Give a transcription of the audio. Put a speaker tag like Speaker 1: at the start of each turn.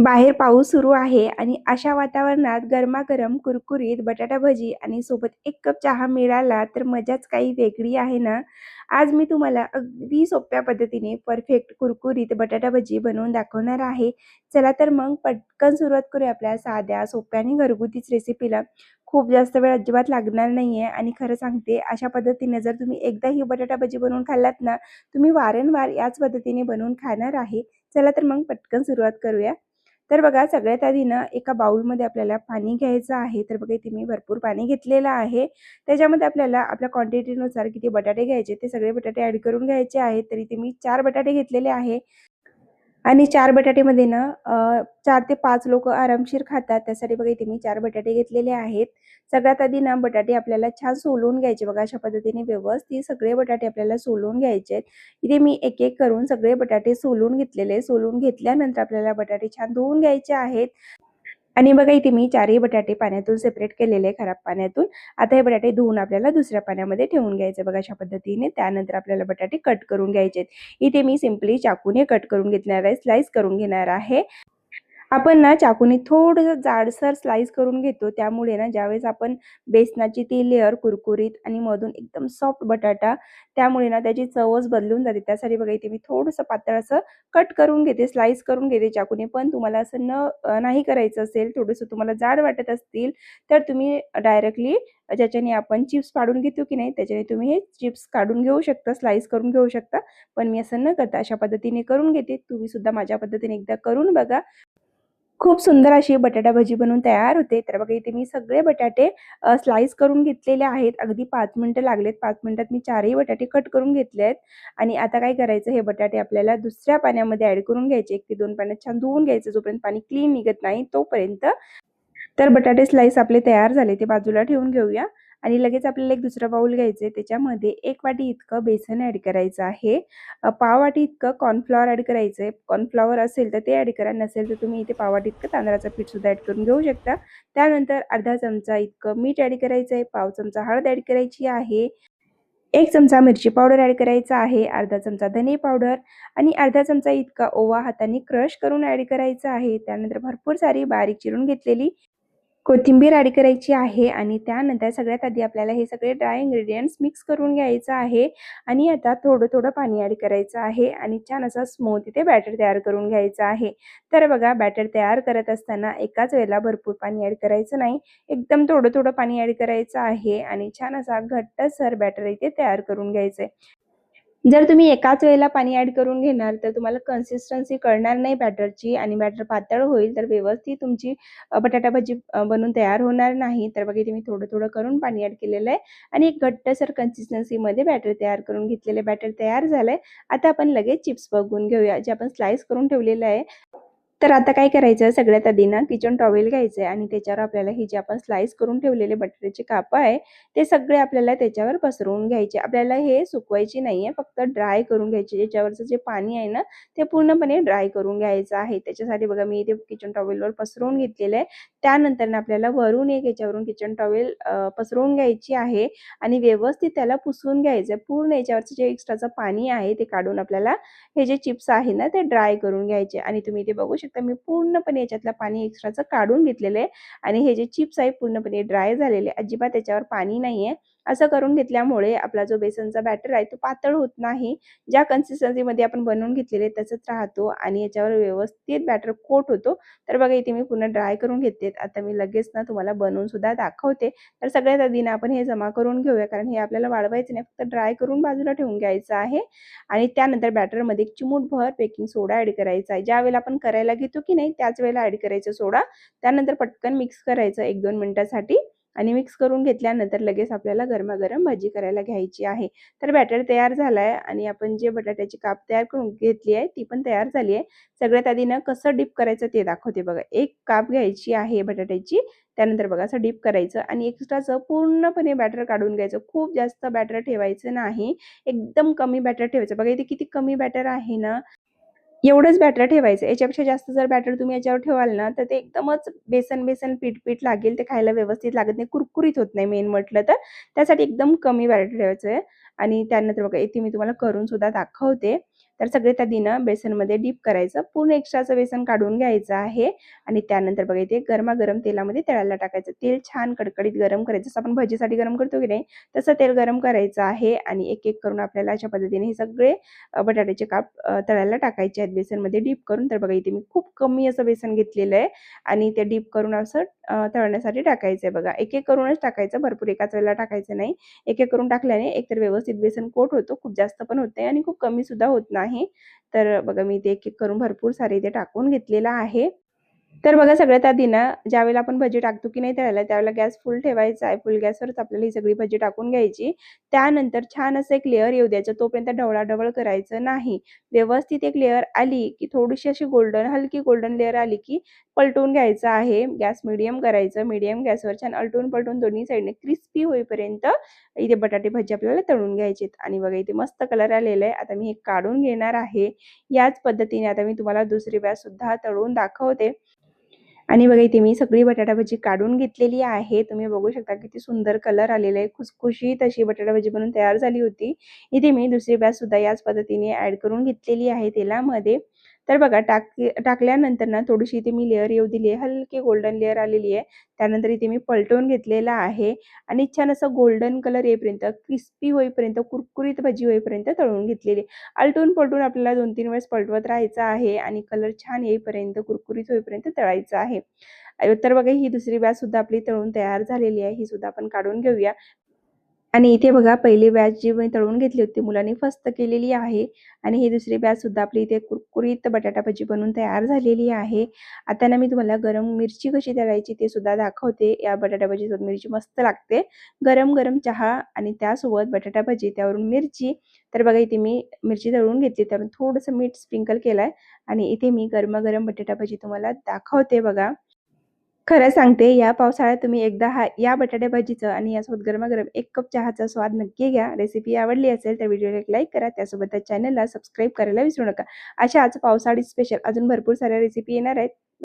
Speaker 1: बाहेर पाऊस सुरू आहे आणि अशा वातावरणात गरमागरम कुरकुरीत बटाटा भजी आणि सोबत 1 कप चहा मिळाला तर मजाच काही वेगळी आहे ना. आज मी तुम्हाला अगदी सोप्या पद्धतीने परफेक्ट कुरकुरीत बटाटा भजी बनवून दाखवणार आहे. चला तर मग पटकन सुरुवात करूया आपल्या साध्या, सोप्या आणि घरगुतीच रेसिपीला. खूप जास्त वेळ अजिबात लागणार नाहीये आणि खरं सांगते अशा पद्धतीने जर तुम्ही एकदा ही बटाटा भजी बनवून खाल्लात ना, तुम्ही वारंवार याच पद्धतीने बनवून खाणार आहे. चला तर मग पटकन सुरुवात करूया. तर बघा सगळ्यात आधी ना एका बाउलमध्ये आपल्याला पाणी घ्यायचं आहे. तर बघा इथे मी भरपूर पाणी घेतलेलं आहे. त्याच्यामध्ये आपल्याला आपल्या क्वांटिटीनुसार किती बटाटे घ्यायचे ते सगळे बटाटे ॲड करून घ्यायचे आहेत. तर इथे मी 4 बटाटे घेतलेले आहे. आणि 4 बटाटेमध्ये ना 4 ते 5 लोकं आरामशीर खातात. त्यासाठी बघा इथे मी 4 बटाटे घेतलेले आहेत. सगळ्यात आधी ना बटाटे आपल्याला छान सोलून घ्यायचे बघा अशा पद्धतीने व्यवस्थित सगळे बटाटे आपल्याला सोलून घ्यायचे आहेत. इथे मी एक-एक करून सगळे बटाटे सोलून घेतलेले. सोलून घेतल्यानंतर आपल्याला बटाटे छान धुवून घ्यायचे आहेत. आणि बघा इथे मी 4ही बटाटे पाण्यातून सेपरेट केलेले खराब पाण्यातून. आता हे बटाटे धुवून आपल्याला दुसऱ्या पाण्यामध्ये ठेवून घ्यायचे बघा अशा पद्धतीने. त्यानंतर आपल्याला बटाटे कट करून घ्यायचे. इथे मी सिंपली चाकूने कट करून घेणार आहे, स्लाइस करून घेणार आहे. आपण ना चाकूने थोडंसं जाडसर स्लाइस करून घेतो. त्यामुळे ना ज्यावेळेस आपण बेसनाची ती लेयर कुरकुरीत आणि मधून एकदम सॉफ्ट बटाटा, त्यामुळे ना त्याची चवच बदलून जाते. त्यासाठी बघा इथे मी थोडंसं पातळ असं कट करून घेते, स्लाइस करून घेते चाकूने. पण तुम्हाला असं नाही करायचं असेल, थोडंसं तुम्हाला जाड वाटत असतील, तर तुम्ही डायरेक्टली ज्याच्याने आपण चिप्स पाडून घेतो की नाही, त्याच्याने तुम्ही हे चिप्स काढून घेऊ शकता, स्लाइस करून घेऊ शकता. पण मी असं न करता अशा पद्धतीने करून घेते. तुम्ही सुद्धा माझ्या पद्धतीने एकदा करून बघा. खूप सुंदर अशी बटाटा भजी बनवून तयार होते. तर बघा इथे मी सगळे बटाटे स्लाइस करून घेतलेले आहेत. अगदी 5 मिनिटं लागलेत. 5 मिनिटात मी 4ही बटाटे कट करून घेतले आहेत. आणि आता काय करायचं, हे बटाटे आपल्याला दुसऱ्या पाण्यामध्ये ॲड करून घ्यायचे. 1 ते 2 पाण्यात छान धुवून घ्यायचं जोपर्यंत पाणी क्लीन निघत नाही तोपर्यंत. तर बटाटे स्लाइस आपले तयार झाले, ते बाजूला ठेवून घेऊया. आणि लगेच आपल्याला एक दुसरा बाउल घ्यायचं आहे. त्याच्यामध्ये 1 वाटी इतकं बेसन ॲड करायचं आहे. पाव वाटी इतकं कॉर्नफ्लॉवर ॲड करायचं आहे. कॉर्नफ्लॉवर असेल तर ते ॲड करा, नसेल तर तुम्ही इथे पाव वाटी इतकं तांदळाचं पीठसुद्धा ॲड करून घेऊ शकता. त्यानंतर अर्धा चमचा इतकं मीठ ॲड करायचं आहे. पाव चमचा हळद ॲड करायची आहे. 1 चमचा मिरची पावडर ॲड करायचा आहे. अर्धा चमचा धने पावडर आणि अर्धा चमचा इतका ओवा हाताने क्रश करून ॲड करायचा आहे. त्यानंतर भरपूर सारी बारीक चिरून घेतलेली कोथिंबीर ॲड करायची आहे. आणि त्यानंतर सगळ्यात आधी आपल्याला हे सगळे ड्राय इन्ग्रीडियंट्स मिक्स करून घ्यायचं आहे. आणि आता थोडं-थोडं पाणी ॲड करायचं आहे आणि छान असा स्मूथ इथे बॅटर तयार करून घ्यायचं आहे. तर बघा बॅटर तयार करत असताना एकाच वेळेला भरपूर पाणी ॲड करायचं नाही. एकदम थोडं-थोडं पाणी ॲड करायचं आहे आणि छान असा घट्टसर बॅटर इथे तयार करून घ्यायचं आहे. जर तुम्ही एकाच वेळेला पाणी ॲड करून घेणार, तर तुम्हाला कन्सिस्टन्सी कळणार नाही बॅटरची आणि बॅटर पातळ होईल, तर व्यवस्थित तुमची बटाटा भजी बनून तयार होणार नाही. तर बघा इथे मी थोडं-थोडं करून पाणी ॲड केलेलं आहे आणि एक घट्टसर कन्सिस्टन्सीमध्ये बॅटर तयार करून घेतलेलं आहे. बॅटर तयार झालंय. आता आपण लगेच चिप्स बघून घेऊया, जे आपण स्लाइस करून ठेवलेलं आहे. तर आता काय करायचं, सगळ्यात आधी ना किचन टॉवेल घ्यायचं आहे आणि त्याच्यावर आपल्याला ही जी आपण स्लाइस करून ठेवलेले बटाट्याची कापं आहे, ते सगळे आपल्याला त्याच्यावर पसरवून घ्यायचे. आपल्याला हे सुकवायची नाहीये, फक्त ड्राय करून घ्यायचे. याच्यावरचं जे पाणी आहे ना, ते पूर्णपणे ड्राय करून घ्यायचं आहे. त्याच्यासाठी बघा मी इथे किचन टॉवेलवर पसरवून घेतलेलं आहे. त्यानंतर ना आपल्याला वरून एक याच्यावरून किचन टॉवेल पसरवून घ्यायची आहे आणि व्यवस्थित त्याला पुसून घ्यायचं. पूर्ण याच्यावरचं जे एक्स्ट्राचं पाणी आहे, ते काढून आपल्याला हे जे चिप्स आहे ना, ते ड्राय करून घ्यायचे. आणि तुम्ही इथे बघू शकता मी पूर्णपणे याच्यातलं पाणी एक्स्ट्राचं काढून घेतलेलं आहे आणि हे जे चिप्स आहे पूर्णपणे ड्राय झालेले, अजिबात त्याच्यावर पाणी नाहीये. असं करून घेतल्यामुळे आपला जो बेसनचा बॅटर आहे तो पातळ होत नाही. ज्या कन्सिस्टन्सीमध्ये आपण बनवून घेतलेले तसंच राहतो आणि याच्यावर व्यवस्थित बॅटर कोट होतो. तर बघा इथे मी पूर्ण ड्राय करून घेते. आता मी लगेच ना तुम्हाला बनवून सुद्धा दाखवते. तर सगळ्यात आधी ना आपण हे जमा करून घेऊया, कारण हे आपल्याला वाळवायचं नाही, फक्त ड्राय करून बाजूला ठेवून घ्यायचं आहे. आणि त्यानंतर बॅटरमध्ये 1 चिमूटभर बेकिंग सोडा ॲड करायचा आहे. ज्यावेळेला आपण करायला घेतो की नाही, त्याच वेळेला ॲड करायचा सोडा. त्यानंतर पटकन मिक्स करायचं 1-2 मिनिटासाठी आणि मिक्स करून घेतल्यानंतर लगेच आपल्याला गरमागरम भजी करायला घ्यायची आहे. तर बॅटर तयार झालाय आणि आपण जे बटाट्याची काप तयार करून घेतली आहे, ती पण तयार झाली आहे. सगळ्यात आधी ना कसं डिप करायचं ते दाखवते बघा. 1 काप घ्यायची आहे बटाट्याची. त्यानंतर बघा असं डिप करायचं आणि एक्स्ट्राचं पूर्णपणे बॅटर काढून घ्यायचं. खूप जास्त बॅटर ठेवायचं नाही. एकदम कमी बॅटर ठेवायचं. बघा इथे किती कमी बॅटर आहे ना, एवढंच बॅटर ठेवायचं. याच्यापेक्षा जास्त जर बॅटर तुम्ही याच्यावर ठेवाल ना, तर ते एकदमच बेसन-बेसन, पीठ-पीठ लागेल. ते खायला व्यवस्थित लागत नाही, कुरकुरीत होत नाही मेन म्हटलं तर. त्यासाठी एकदम कमी बॅटर ठेवायचं आहे. आणि त्यानंतर बघा इथे मी तुम्हाला करून सुद्धा दाखवते. तर सगळे त्या ना बेसनमध्ये डीप करायचं, पूर्ण एक्स्ट्राचं बेसन काढून घ्यायचं आहे आणि त्यानंतर बघा इथे गरमागरम तेलामध्ये तळायला टाकायचं. तेल छान कडकडीत गरम करायचं, जसं आपण भजीसाठी गरम करतो की नाही तसं तेल गरम करायचं आहे आणि एक एक करून आपल्याला अशा पद्धतीने हे सगळे बटाट्याचे काप तळायला टाकायचे आहेत बेसनमध्ये डीप करून. तर बघा इथे मी खूप कमी असं बेसन घेतलेलं आहे आणि ते डीप करून असं तळण्यासाठी टाकायचं आहे. बघा एक एक करूनच टाकायचं, भरपूर एकाच वेळेला टाकायचं नाही. एक एक करून टाकल्याने एकतर व्यवस्थित बेसन कोट होतो, खूप जास्त पण होत नाही आणि खूप कमी सुद्धा होत नाही. तर बघा मी ते एक एक करून भरपूर सारे इथे टाकून घेतलेलं आहे. तर बघा सगळ्यात आधी ना ज्यावेळेला आपण भजी टाकतो की नाही तळायला त्यावेळेला गॅस फुल ठेवायचा आहे. फुल गॅसवरच आपल्याला ही सगळी भजी टाकून घ्यायची. त्यानंतर छान असं एक लेयर येऊ द्यायचं, तोपर्यंत ढवळाढवळ करायचं नाही. व्यवस्थित एक लेयर आली की थोडीशी अशी हलकी गोल्डन लेयर आली की पलटवून घ्यायचं आहे. गॅस मीडियम करायचं. मीडियम गॅसवर छान आलटून पलटून दोन्ही साईडने क्रिस्पी होईपर्यंत इथे बटाटे भजी आपल्याला तळून घ्यायचे आणि बघा इथे मस्त कलर आलेला आहे. आता मी हे काढून घेणार आहे. याच पद्धतीने आता मी तुम्हाला दुसरी बॅच सुद्धा तळून दाखवते. आणि बघा इथे मी सगळी बटाटा भजी काढून घेतलेली आहे. तुम्ही बघू शकता किती सुंदर कलर आलेला आहे. खुसखुशीत अशी बटाटा भजी बनून तयार झाली होती. इथे मी दुसरी बॅच सुद्धा याच पद्धतीने ॲड करून घेतलेली आहे तेलामध्ये. तर बघा टाकल्यानंतर ना थोडीशी इथे मी लेयर येऊ दिली आहे. हलकी गोल्डन लेयर आलेली आहे. त्यानंतर इथे मी पलटवून घेतलेला आहे आणि छान असं गोल्डन कलर येईपर्यंत, क्रिस्पी होईपर्यंत, कुरकुरीत भजी होईपर्यंत तळून घेतलेली. आलटून पलटून आपल्याला 2-3 वेळेस पलटवत राहायचं आहे आणि कलर छान येईपर्यंत, कुरकुरीत होईपर्यंत तळायचं आहे. तर बघा ही दुसरी बॅच सुद्धा आपली तळून तयार झालेली आहे. ही सुद्धा आपण काढून घेऊया. आणि इथे बघा पहिली बॅच जी मी तळून घेतली होती मुलांनी फस्त केलेली आहे आणि ही दुसरी बॅच सुद्धा आपली इथे कुरकुरीत बटाटा भजी बनून तयार झालेली आहे. आता ना मी तुम्हाला गरम मिरची कशी तळायची ते सुद्धा दाखवते. या बटाटा भजीसोबत मिरची मस्त लागते. गरम गरम चहा आणि त्यासोबत बटाटा भजी, त्यावरून मिरची. तर बघा इथे मी मिरची तळून घेतली, त्यावरून थोडंसं मीठ स्प्रिंकल केलंय आणि इथे मी गरमागरम बटाटा भजी तुम्हाला दाखवते बघा. खरं सांगते या पावसाळ्यात तुम्ही एकदा या बटाटे भाजीचं आणि यासोबत गरमागरम 1 कप चहाचा स्वाद नक्की घ्या. रेसिपी आवडली असेल तर व्हिडिओला एक लाईक करा. त्यासोबत चॅनलला सबस्क्राईब करायला विसरू नका. अशाच पावसाळी स्पेशल अजून भरपूर साऱ्या रेसिपी येणार आहेत.